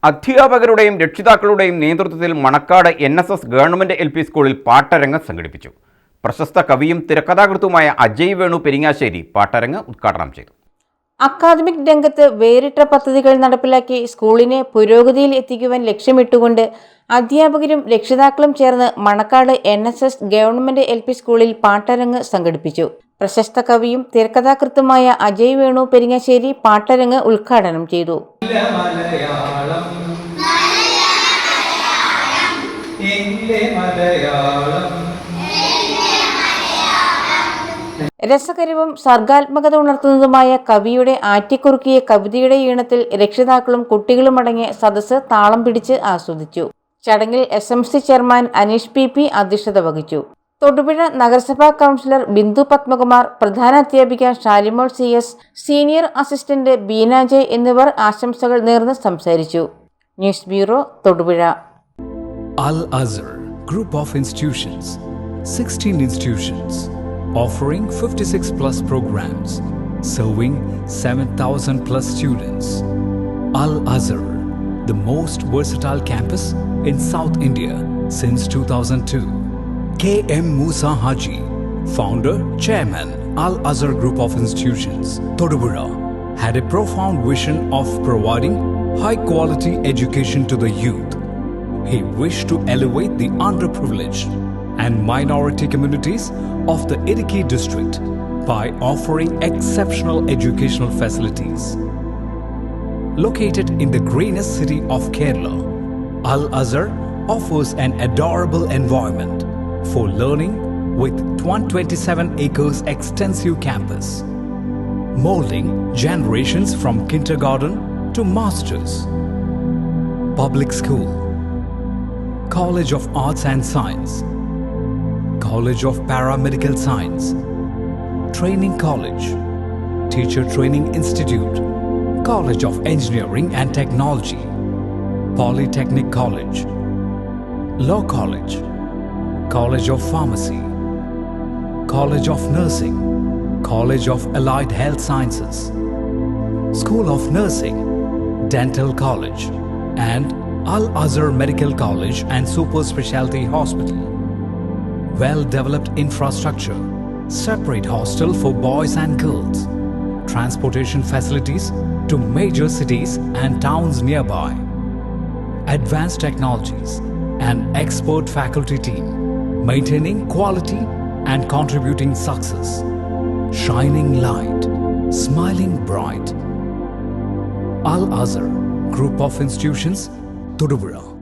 അധ്യാപകരുടെയും രക്ഷിതാക്കളുടെയും നേതൃത്വത്തിൽ Manacaud NSS government LP സ്കൂളിൽ പാട്ടരങ്ങ് സംഘടിപ്പിച്ചു. പ്രശസ്ത കവിയും തിരക്കഥാകൃത്തുമായ അജയ് വേണു പെരിങ്ങാശ്ശേരി പാട്ടരങ്ങ് ഉദ്ഘാടനം ചെയ്തു. അക്കാദമിക് രംഗത്ത് വേറിട്ട പദ്ധതികൾ നടപ്പിലാക്കി സ്കൂളിനെ പുരോഗതിയിൽ എത്തിക്കുവാൻ ലക്ഷ്യമിട്ടുകൊണ്ട് അധ്യാപകരും രക്ഷിതാക്കളും ചേർന്ന് മണക്കാട് NSS ഗവൺമെന്റ് LP സ്കൂളിൽ പാട്ടരങ്ങ് സംഘടിപ്പിച്ചു. പ്രശസ്ത കവിയും തിരക്കഥാകൃത്തുമായ അജയ് വേണു പെരിങ്ങാശ്ശേരി പാട്ടരങ്ങ് ഉദ്ഘാടനം ചെയ്തു. രസകരവും സർഗാത്മകത ഉണർത്തുന്നതുമായ കവിയുടെ ആറ്റിക്കുറുക്കിയ കവിതയുടെ ഈണത്തിൽ രക്ഷിതാക്കളും കുട്ടികളും അടങ്ങിയ സദസ്സ് താളം പിടിച്ച് ആസ്വദിച്ചു. ചടങ്ങിൽ SMC ചെയർമാൻ അനീഷ് PP അധ്യക്ഷത വഹിച്ചു. തൊടുപുഴ നഗരസഭാ കൗൺസിലർ ബിന്ദു പത്മകുമാർ, പ്രധാന അധ്യാപിക Shalimol CS, senior assistant Beena ജയ് എന്നിവർ ആശംസകൾ നേർന്ന് സംസാരിച്ചു. News bureau, Thodupuzha. Al-Azhar Group of Institutions, 16 institutions, offering 56 plus programs, serving 7,000 plus students. Al-Azhar, the most versatile campus in South India since 2002. K.M. Musa Haji, founder, chairman, Al-Azhar Group of Institutions, Todupuzha, had a profound vision of providing high-quality education to the youth. He wished to elevate the underprivileged and minority communities of the Idukki district by offering exceptional educational facilities. Located in the greenest city of Kerala, Al-Azhar offers an adorable environment for learning with 127 acres extensive campus, molding generations from kindergarten to masters. Public school, College of Arts and Science, College of Paramedical Science, Training College, Teacher Training Institute, College of Engineering and Technology, Polytechnic College, Law College, College of Pharmacy, College of Nursing, College of Allied Health Sciences, School of Nursing, Dental College, and Al-Azhar Medical College and Super Specialty Hospital. Well-developed infrastructure, separate hostel for boys and girls, transportation facilities to major cities and towns nearby, advanced technologies, and expert faculty team, maintaining quality and contributing success, shining light, smiling bright. Al-Azhar Group of Institutions, Todupuzha.